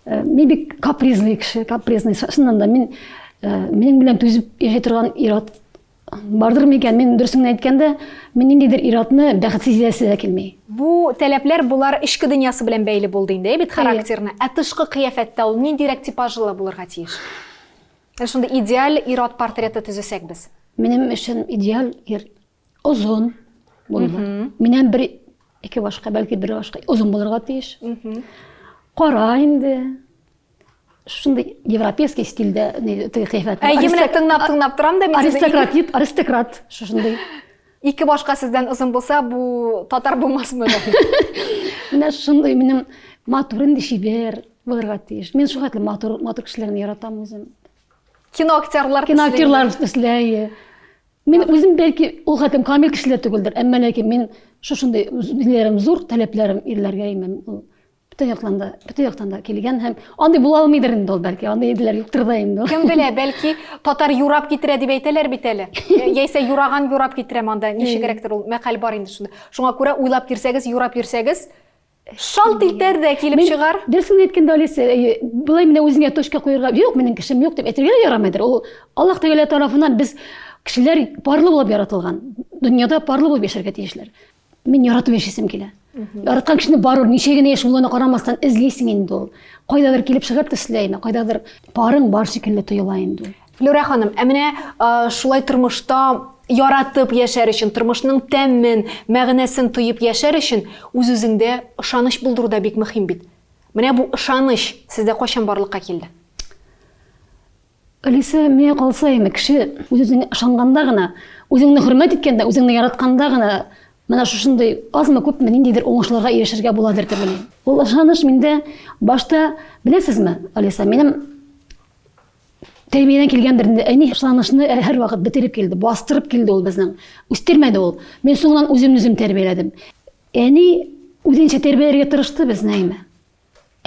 мин бик капризный кеше, капризный. Шуннан да минең белән түзеп яшәй торган ират бардыр микән? Мин дөресен әйткәндә, мин ниндидер иратны бәхетсез итәсе дә килми. Бу таләпләр булар ичке дөньясы белән бәйле булды инде, бит характерны. Ә тышкы кыяфәттә ул ниндирәк типажлы булырга тиеш? Шунда идеаль ират портреты төзесәк без. Минем өчен идеаль ир озын булыр. Миннән бер ике башка, бәлки бер башка озын булырга тиеш. Кара инде. Шундай европейский стильдә кыяфәт. Менә тыңлап торам да мин. Аристократ, шундай. Ике башка сездән озын булса, бу татар булмасмы? Менә шундай минем матур инде шибер булырга тиеш. Мин шугатлы матур кешеләрне яратам үзем. Кино актерлар төсләй. Мин үзем бәлки ул хәтлем камил кешеләр түгелдер, әмма ләкин мин шушындай үзләрем зур таләпләрем ирләргә имән. Бүтән яктан да килгән һәм андый була алмыйдыр инде ул, бәлки андый ирләр юктыр да инде. Кем белә, бәлки татар юрап китерә дип әйтәләр бит әле. Яисә юраган юрап китерәм анда, ничегрәктер ул мәкаль бар инде шунда. Шуңа күрә уйлап кирсәгез, юрап йөрсәгез, шалт итәр дә килеп чыгар. Дөресен әйткәндә, Алиса, булай менә үзеңә точка куярга, юк, минең кешем юк дип әйтергә ярамыйдыр. Ул Аллаһ Тәгалә тарафыннан без кешеләр парлы булып яратылган. Дөньяда парлы булып яшәргә тиешләр. Мин яратып яшисем килә. Яраткан кешене барыр, ничә генә яшь булуына карамастан эзлисең инде ул. Кайдадыр килеп чыгып төсләйме, кайдадыр барың бар шикелле тоела инде ул. Флора ханым, ә менә шулай тормышта яратып яшәр өчен, тормышның тәммен, мәгънәсен тоеп яшәр өчен үз-үзеңдә ышаныч булдыру да бик мөһим бит. Менә бу ышаныч сездә кайчан барлыкка килде? Алиса, миңа калса, кеше үз-үзенә ышанганда гына, үзеңне хөрмәт иткәндә, үзеңне яратканда гына, менә шушындай азмы күпме ниндидер уңышларга ирешергә буладыр дип уйлыйм. Ул ышаныч миндә башта, беләсезме, Алиса, минем тәрбиядән килгәндер инде. Әни ышанычны һәр вакыт бетереп килде, бастырып килде ул безнең. Үстермәде ул. Мин соңыннан үзем тәрбияләдем. Әни үзенчә тәрбияләргә тырышты безне, әйме.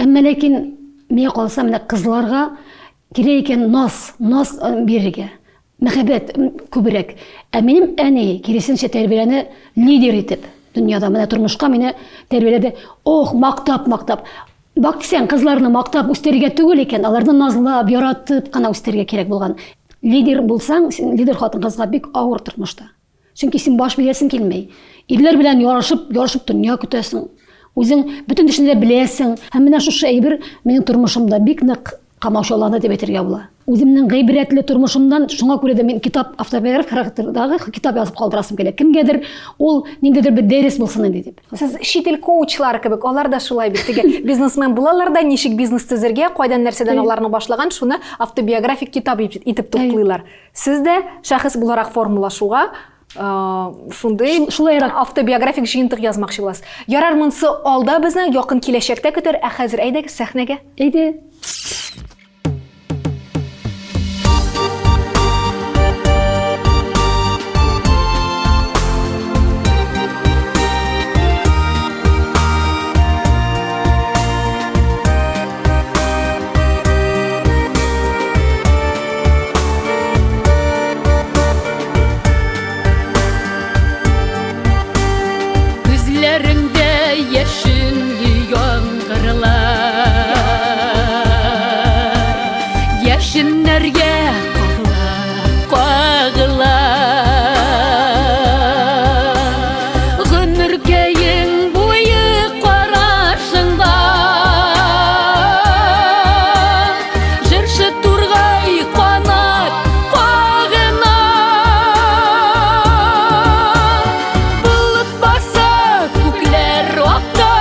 Әмма ләкин миңа калса, менә кызларга кирәк икән наз бирергә. Мәхәббәт күбрәк. Ә минем әни киресенчә тәрбияләне лидер итеп, дөньяда менә тормышка мине тәрбияләде. Ох, мактап. Бак дисәң, кызларны мактап үстергә түгел икән, аларны назлап, яратып кына үстергә кирәк булган. Лидер булсаң, син лидер хатын-кызга бик авыр тормышта. Чөнки син баш биясең килмәй. Ирләр белән ярашып дөнья көтәсең. Үзең бүтән эшне дә беләсең. Һәм менә шушы әйбер минең тормышымда бик нык камаушаланы дип әйтергә була. Үземнең гыйбрәтле тормышымдан, шуңа күрә дә мин автобиографик характердагы китап язып калдырасым килә. Кемгәдер ул ниндидер бер дәрес булсын инде дип. Сез шител коучлар кебек, алар да шулай бит. Теге бизнесмен булалар да, ничек бизнес төзергә, кайдан нәрсәдән аларны башлаган, шуны автобиографик китап итеп туплыйлар. Сез дә шәхес буларак формулашуга шулай автобиографик җыентык язмакчы буласыз. Ярар, монсы алда безне якын киләчәктә көтер, ә хәзер әйдәгез сәхнәгә. Әйдә. Күзләреңдә яшен яңгырлар, яшеннәргә кагыла. Гомеркәең буе карашыңда, җырчы тургай канат кагына. Булып баса күкләр акта,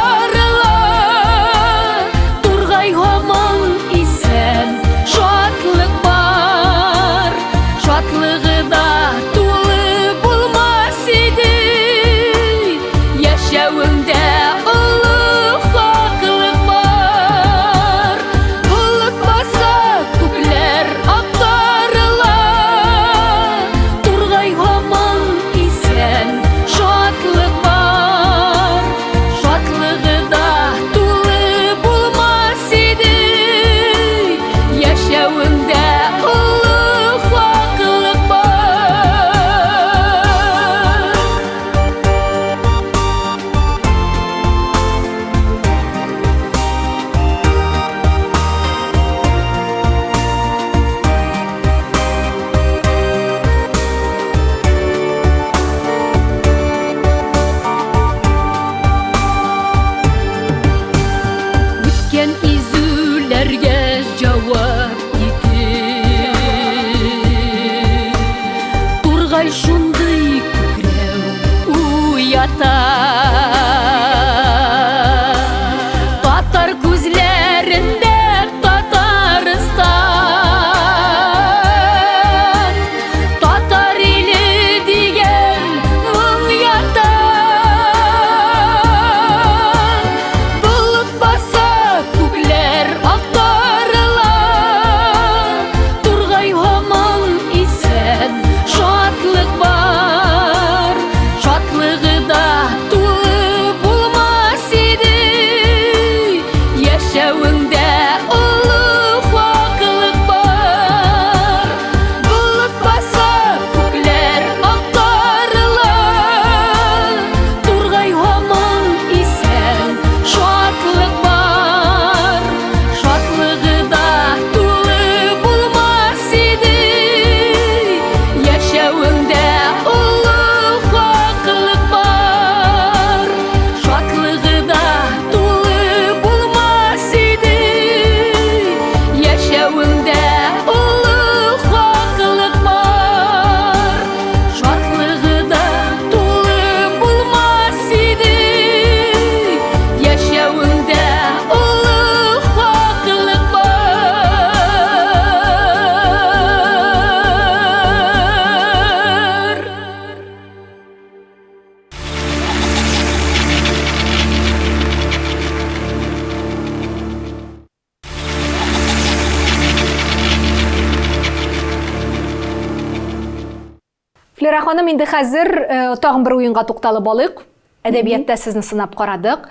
Флюра ханым, инде хәзер тагын бер уенга тукталып алыйк. Әдәбиятта сезне сынап карадык.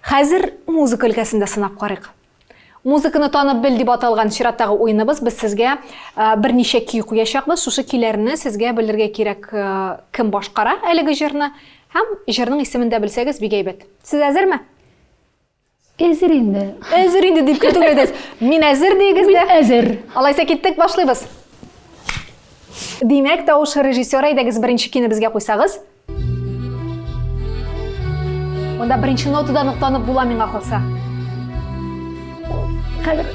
Хәзер музыка өлкәсендә сынап карыйк. Музыканы танып бел дип аталган чираттагы уеныбыз без сезгә берничә көй куячакбыз. Шушы көйләрне сезгә белергә кирәк кем башкара әлеге җырны һәм җырның исемен дә белсәгез бик әйбәт. Сез әзерме? Әзер инде. Әзер инде дип көтү әйтәсез. Мин әзер дигез дә. Әзер. Алайса киттек, башлыйбыз. Димәк, тавыш режиссеры әйдәгез беренче көйне безгә куйсагыз. Монда беренче нотадан уктанып була миңа калса. Хәзер.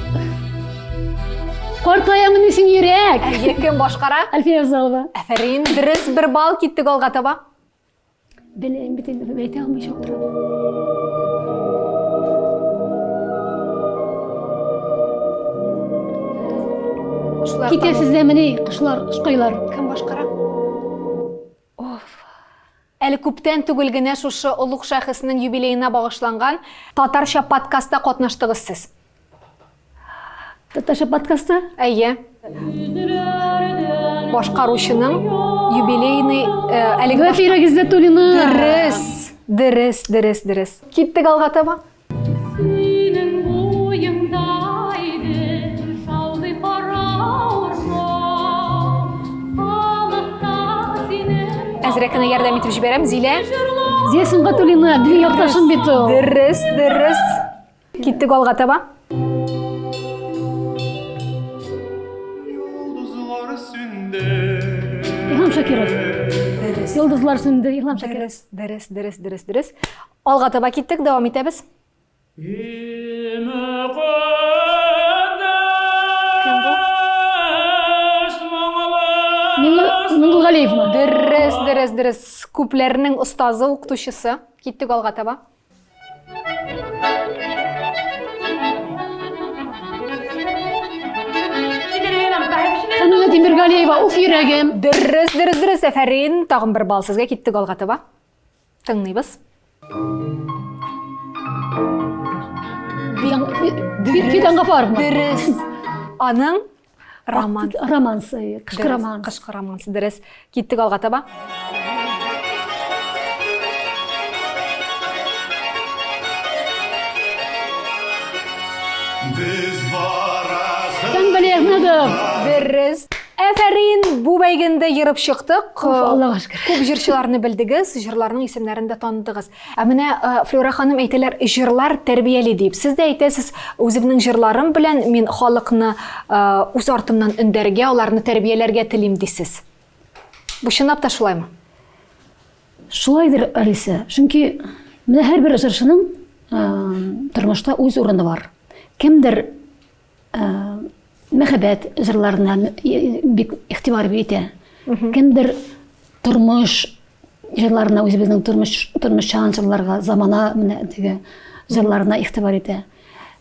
Картаямын өчен йөрәк. Әйе, кем башкара? Альфия Авзалова. Афәрин, дөрес, бер бал киттек алга таба. Беләм бит инде әйтә алмыйча утырам. Китәсез дә менә кышлар, кышкайлар. Кем башкара? Әле күптән түгел генә шушы олуг шәхеснең юбилеена багышланган татарча подкастта катнаштыгыз сез. Татарча подкастта? Әйе. Башкаручының юбилейный әлеге Гафира Гиззатуллина. Дөрес. Киттек алга таба. Әзрәкенә ярдәм итеп җибәрәм, Зилә. Зия Сөнгатуллина, бигә якташым бит ул. Дөрес. Киттек алга таба. Илһам Шакиров. Йолдызлар сүнде, Илһам Шакиров. Дөрес. Алга таба киттек, дәвам итәбез. Миңгалиевна. Дөрес. Күпләрнең остазы, укытучысы. Киттек алга таба. Хәнүнә Тимергалиева, уф йөрәгем. Дөрес. Афәрин, тагын бер бал сезгә, киттек алга таба. Тыңлыйбыз. Фидан Гафаровна. Дөрес. Аның Романсы, кышкы роман. Кышкы романсы, дөрес. Киттек алга таба. Сәнгали Әхмәдов. Дөрес. Афәрин, бу бәйгендә йырып чыктык. Аллага шөкер. Күп җырчыларны белдегез, җырларның исемнәрен дә таныдыгыз. Ә менә Флюра ханым әйтәләр, җырлар тәрбияли дип. Сез дә әйтәсез, үземнең җырларым белән мин халыкны үз артымнан өндәргә, аларны тәрбияләргә телим дисез. Бу чынлап та шулаймы? Шулайдыр, Алиса. Чөнки менә һәрбер җырчының тормышта үз урыны бар. Кемдер мәхәббәт җырларына бик игътибар итә. Кемдер тормыш җырларына, үзебезнең тормышчан җырларга, замана менә теге җырларына игътибар итә.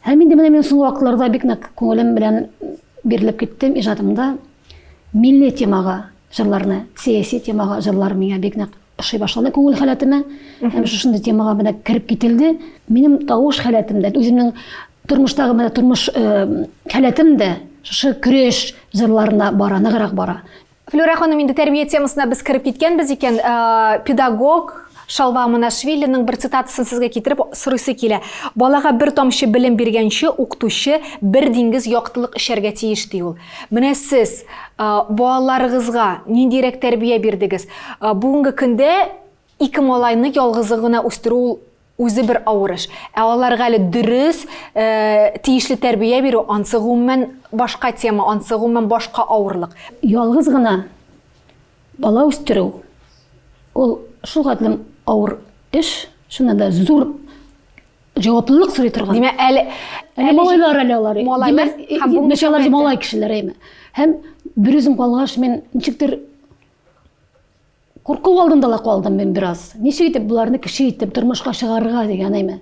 Һәм инде менә мин соңгы вакытларда бик нык күңелем белән бирелеп киттем иҗатымда милли темага җырларны, сияси темага җырлар миңа бик нык ошый башлады күңел халәтемә. Һәм шушындый темага менә кирип кителде. Минем тавыш халәтемдә, үземнең тормыштагы менә тормыш халәтем дә шушы көрәш җырларына бара, ныграк бара. Флюра ханым, инде тәрбия темасына без кирип киткәнбез икән, педагог Шалва Манашвилинең бер цитатасын сезгә китереп сорыйсы килә. Балага бер тамчы белем биргәнче укытучы бер диңгез яктылык эшәргә тиеш ди ул. Менә сез балаларыгызга ниндирәк тәрбия бирдегез? Бүгенге көндә ике малайны ялгызы гына үстерү үзе бер авыр эш. Ә аларга әле дөрес, тиешле тәрбия бирү ансы гомумән башка тема, ансы гомумән башка авырлык. Ялгыз гына бала үстерү ул шул кадәр авыр эш, шуны да зур җаваплылык сорый торган. Димәк, әле малайлар әле алар. Малайлар һәм бу мәшәләр малай кешеләр әйме. Һәм бер үзем калгач мен ничектер куркып алдымда ла калдым мен бераз. Ничек итеп буларны кеше итеп тормышка чыгарырга дигән әйме.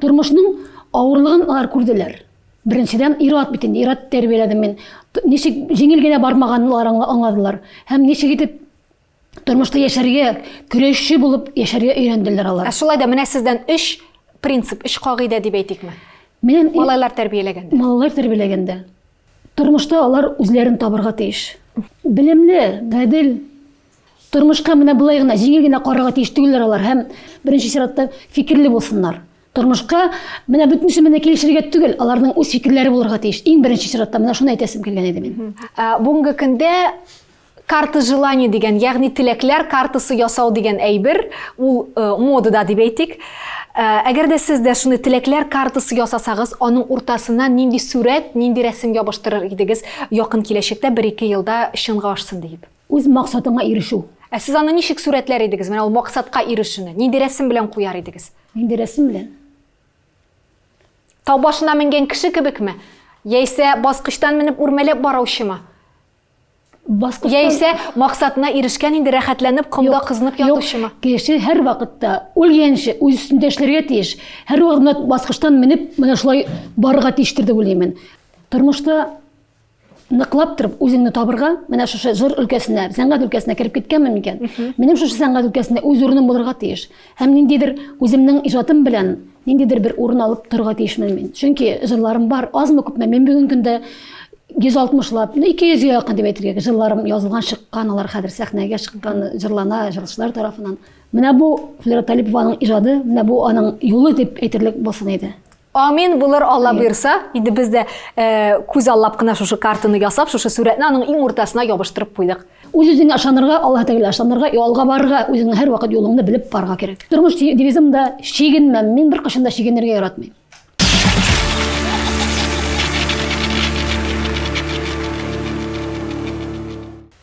Тормышның авырлыгын алар күрделәр. Беренчедән ират бит инде, ират тәрбияләдем мен. Ничек җиңел генә бармаганлар аңладылар. Һәм ничек итеп тормышта яшәргә, көрәшче булып яшәргә өйрәнделәр алар. Шулай да менә сездән 3 принцип, 3 кагыйдә дип әйтикме? Менә Малайлар тәрбияләгәндә. Малайлар тәрбияләгәндә. Тормышта алар үзләрен табырга тиеш. Белемле, гадел, тормышка менә булай гына җиңел генә карарга тиеш түгелләр алар һәм беренче чиратта фикерле булсыннар. Тормышка менә бөтенесе менә килешергә түгел, аларның үз фикерләре булырга тиеш. Иң беренче чиратта менә шуны әйтәсем килгән иде мин. Бүгенге көндә карта желаний дигән, ягъни теләкләр картасы ясау дигән әйбер, ул модада дип әйтик. Әгәр дә сез дә шуны теләкләр картасы ясасагыз, аның уртасына нинди сүрәт, нинди рәсем ябыштырыр идегез якын киләчәктә 1-2 елда чынга ашсын дип. Үз максатыңа ирешү. Сез аны ничек сүрәтләр идегез? Менә ул максатка ирешүне нинди рәсем белән куяр идегез? Нинди рәсем белән? Тау башына менгән кеше кебекме? Яисә баскычтан менеп үрмәләп бараучымы? Яисә максатына ирешкән инде рәхәтләнеп, кымда кызынып ятучымы? Кеше һәр вакытта үлгәнче үз өстендә эшләргә тиеш. Һәр вакытта баскычтан менеп, менә шулай барырга тиештер дип уйлыйм. Тормышта ныклап торып үзеңне табырга, менә шушы җыр өлкәсенә, сәнгать өлкәсенә кирип киткәнме микән? Минем шушы сәнгать өлкәсендә үз урыным булырга тиеш. Һәм ниндидер үземнең иҗатым белән ниндидер бер урын алып торырга тиешмен мин. Чөнки җырларым бар, азмы күпме мен бүген көндә 160лап, 200 якын дип әйтергә җырларым язылган, чыккан, алар хәзер сәхнәгә чыккан, җырлана җырчылар тарафыннан. Менә бу Флюра Талипованың иҗаты, менә бу аның юлы дип әйтерлек булсын иде. Амин булыр, Алла бирса. Инде без дә күз аллап кына шушы картаны ясап, шушы сүрәтне аның иң уртасына ябыштырып куйдык. Үз-үзеңә ышанырга, Аллаһ Тәгалә ышанырга, алга барырга, үзеңнең һәр вакыт юлыңны белеп барырга кирәк. Тормыш девизымда чигенмәм, мин бер кашын да чигенергә яратмыйм.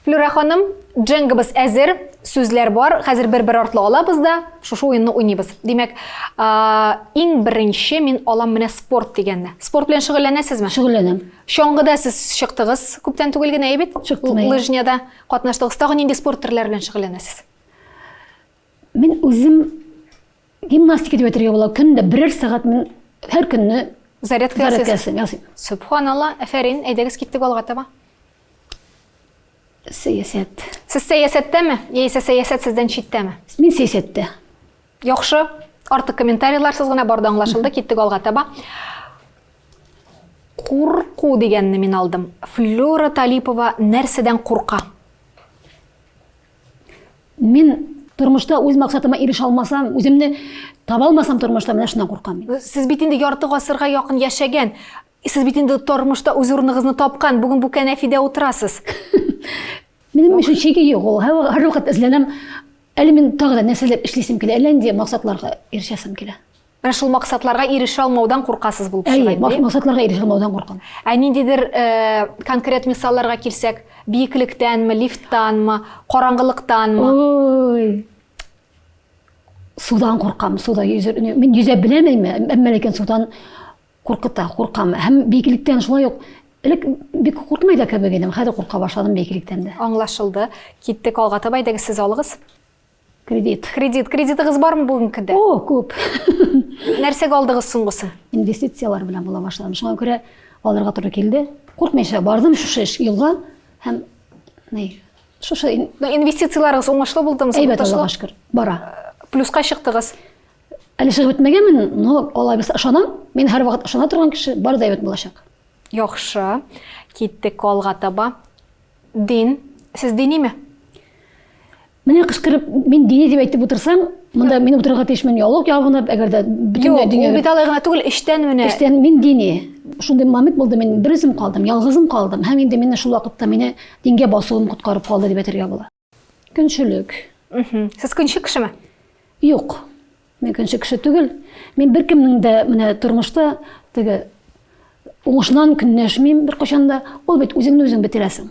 Флюра ханым, дженгыбыз әзер, сүзләр бар, хәзер бер-бер артлы алабыз да, шушы уенны уйныйбыз. Димәк, иң беренче мин алам менә спорт дигәнне. Спорт белән шөгыльләнәсезме? Шөгыльләнәм. Чаңгыда сез чыктыгыз, күптән түгел генә бит? Чыктым. Лыжняда катнаштыгыз. Тагы нинди спорт төрләре белән шөгыльләнәсез? Мин үзем гимнастика дип әйтергә була. Көндә берәр сәгать мин һәр көнне Зарядка ясыйм. Субханалла, афәрин, әйдәгез киттек алга таба. Сәясәт. Сез сәясәттәме? Яисә сәясәт сездән читтәме? Мин сәясәттә. Яхшы, артык комментарийлар сыз гына барды аңлашылды, киттек алга таба. Курку дигәнне мин алдым. Флюра Талипова нәрсәдән курка? Мин тормышта үз максатыма ирешә алмасам, үземне таба алмасам тормышта, менә шуннан куркам мин. Сез бит инде ярты гасырга якын яшәгән. Сез бит инде тормышта үз урыныгызны тапкан. Бүген бу кәнәфидә утырасыз. Минем өчен чиге юк ул. Һәр вакыт эзләнәм. Әле мин тагы да нәрсәләр эшлисем килә, әллә инде максатларга ирешәсем килә. Менә шул максатларга ирешә алмаудан куркасыз булып Әйе, чыга. максатларга ирешә алмаудан куркам. Ниндидер конкрет мисалларга килсәк, биеклектәнме, лифттанмы, караңгылыктанмы? Ой. Судан куркам, суда yüзер. Мин yüзә беләмәйм, әмма ләкин судан куркам. Һәм биеклектән шулай ук элек бик куркмый да кебек идем. Хәзер курка башладым биеклектән дә. Аңлашылды. Киттек алга таба, әйдәгез сез алыгыз. Кредит. Кредитыгыз бармы бүген көндә? О, күп. Нәрсәгә алдыгыз соңгысын? Инвестициялар белән була башладым. Шуңа күрә алырга туры килде. Куркмыйча бардым шушы елга һәм шушы Инвестицияларыгыз уңышлы булдымы? әйбәт Аллага шөкер. Бара. Плюска чыктыгыз. Әле чыгып бетмәгәнмен, но Алла бирсә ышанам. Мин һәр вакыт ышана торган кеше бар да әйбәт булачак. Яхшы. Киттек алга таба. Дин. Сез диниме? Менә кычкырып, мин дини дип әйтеп утырсам, монда мин утырырга тиешмен ялык ябынып, әгәр дә бөтен Ул дөнья бит алай гына түгел, эштән менә. эштән мин дини. Шундый момент булды, мин бер үзем калдым, ялгызым калдым. Һәм инде мине шул вакытта мине дингә басуым коткарып калды дип әйтергә була. Көнчелек. Сез көнчек кешеме? Юк. Мин көнчек кеше түгел. Мин беркемнең дә менә тормышта теге уңышнан көнләшмим бер качан да. Ул бит үзеңне үзең бетерәсең.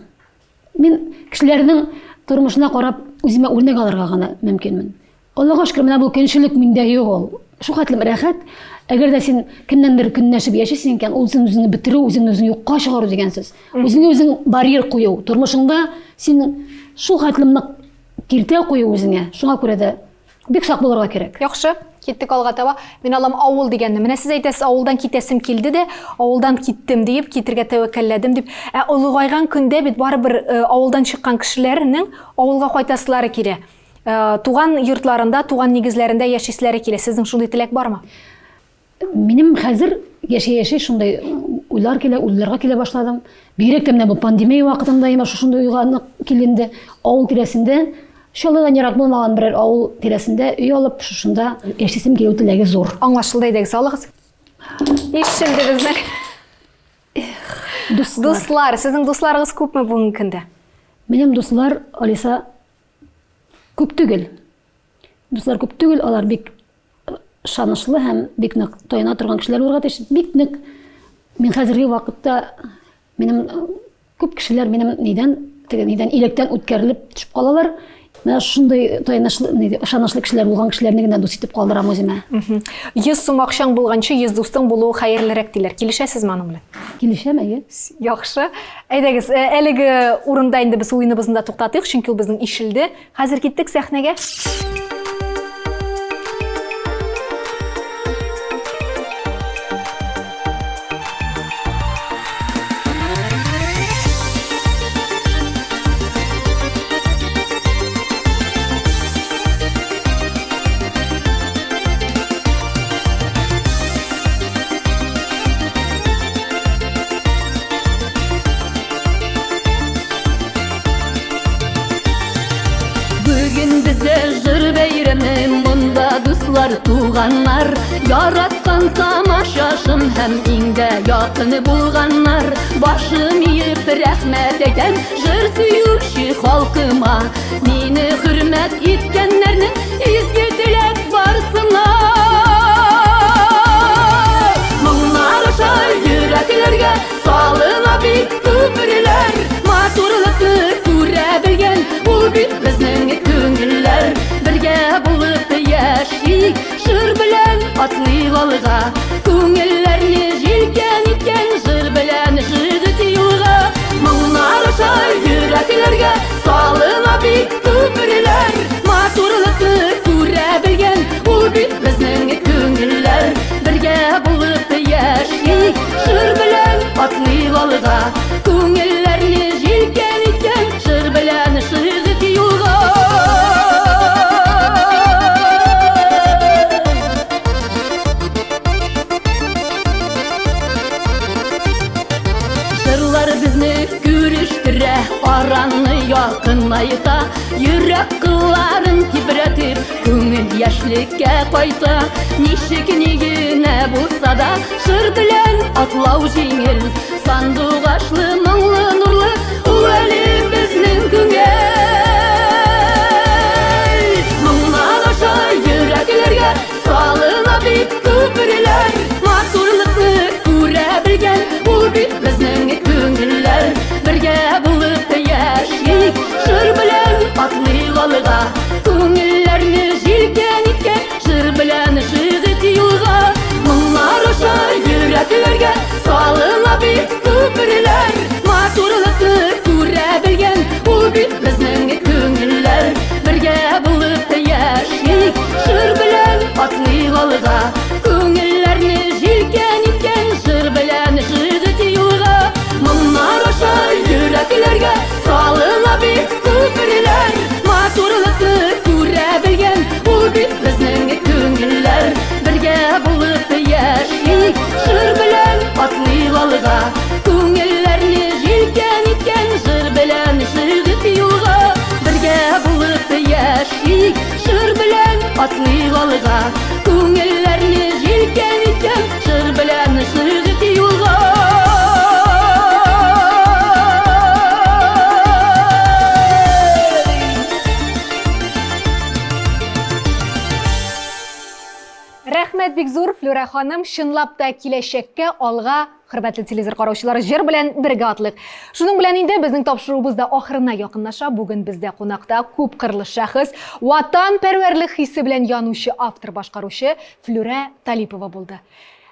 Мин кешеләрнең тормышына карап үземә үрнәк алырга гына мөмкинмен. Аллага шөкер, менә бу көнчелек миндә юк ул. Шу хәтлем рәхәт. Әгәр дә син кемнәндер көнләшеп яшисең икән, ул син үзеңне бетерү, үзеңне үзең юкка чыгару дигән сүз. Үзеңне үзең барьер кую. Тормышыңда син шу хәтлемне киртә кую үзеңә. Шуңа күрә дә бик сак булырга кирәк. Яхшы. Киттек алга таба. Мин алам авыл дигәнне. Менә сез әйтәсез, авылдан китәсем килде дә, авылдан киттем дип, китергә тәвәккәлләдем дип. Олыгайган көндә бит барыбер авылдан чыккан кешеләрнең авылга кайтасылары килә. Туган йортларында, туган нигезләрендә яшисләре килә. Сезнең шундый теләк бармы? Минем хәзер яши шундай уйлар килә, уйларга килә башладым. Бигрәк тә менә бу пандемия вакытында шушындай уйга киленде. Авыл тирәсендә Шолыдан ерак булмаган бер авыл тирәсендә өй алып, шушында яшисем килү теләге зур. Аңлашылды, әйдәгез, салыгыз. Ишелде безнең. Дуслар, сезнең дусларыгыз күпме бүгенге көндә? Минем дуслар, Алиса, күп түгел. Дуслар күп түгел, алар бик шанышлы һәм бик нык таяна торган кешеләр булырга тиеш. Бик нык мин хәзерге вакытта минем күп кешеләр минем нидән илектән үткәрелеп төшеп калалар. Менә шундый таянычлы, ышанычлы кешеләр булган кешеләрне генә дус итеп калдырам үземә. 100 сум акчаң булганчы 100 дустың булуы хәерлерәк диләр. Килешәсезме аның белән? Килешәм, әйе. Яхшы. Әйдәгез, әлеге урында инде без уеныбызны да туктатыйк, чөнки ул безнең ишелде. Хәзер киттек сәхнәгә. Бүген бездә җыр бәйрәме, монда дуслар, туганнар, яраткан тамашашым һәм иң дә якыны булганнар. Башым иеп рәхмәт әйтәм җыр сөюче халкыма, мине хөрмәт иткәннәрнең изге теләк барсына. Моңнар аша йөрәкләргә салына бит күперләр, матурлыкны күрә белгән ул бит безнең күңелләр. Бергә булып яшик, җыр белән атлыйк алга, күңелләрне җилкән иткән җыр белән жигит юлга. Моңнар аша йөрәкләргә салына бит күперләр, матурлыкны күрә белгән ул бит безнең күңелләр. Бергә булып яшик, җыр белән атлыйк алга, күңелләрне җилкән иткән җыр белән жигит юлга. Җырлар безне күрештерә, араны якынайта, йөрәк кылларын тибрәтеп, күңел яшьлеккә кайта. Ничек ни генә булса да, җыр белән атлау җиңел, сандугачлы, моңлы, нурлы ул әле безнең күңел. Моңнар аша йөрәкләргә салына бит күперләр, матурлыкны күрә белгән ул бит безнең күңелләр. Бергә булып яшик, җыр белән атлыйк алга, күңелләрне җилкән иткән җыр белән жигит юлга. Моңнар аша йөрәкләргә салына бит күперләр, матурлыкны күрә белгән ул бит безнең күңелләр. Бергә булып яшик, җыр белән атлыйк алга, күңелләрне җилкән иткән җыр белән жигит юлга. Моңнар аша йөрәкләргә салына бит күперләр, матурлыкны күрә белгән ул бит безнең күңелләр. Бергә булып яшик, җыр белән атлыйк алга, күңелләрне җилкән иткән җыр белән жигит юлга. Бергә булып яшик, җыр белән атлыйк алга, күңелләрне җилкән иткән җыр белән жигит юлга. Рәхмәт бик зур, Флюра ханым, чынлап та киләчәккә алга, хөрмәтле телевизор караучылар, җыр белән бергә атлык. Шуның белән инде безнең тапшыруыбыз да ахырына якынлаша. Бүген бездә кунакта күп кырлы шәхес, ватан пәрвәрлек хисе белән янучы автор башкаручы Флюра Талипова булды.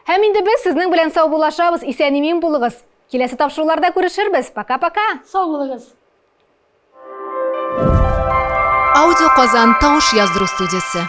Һәм инде без сезнең белән сау булашабыз, исән-имин булыгыз. Киләсе тапшыруларда күрешербез. Пока-пока. Сау булыгыз. Аудио Казан тауыш яздыру студиясы.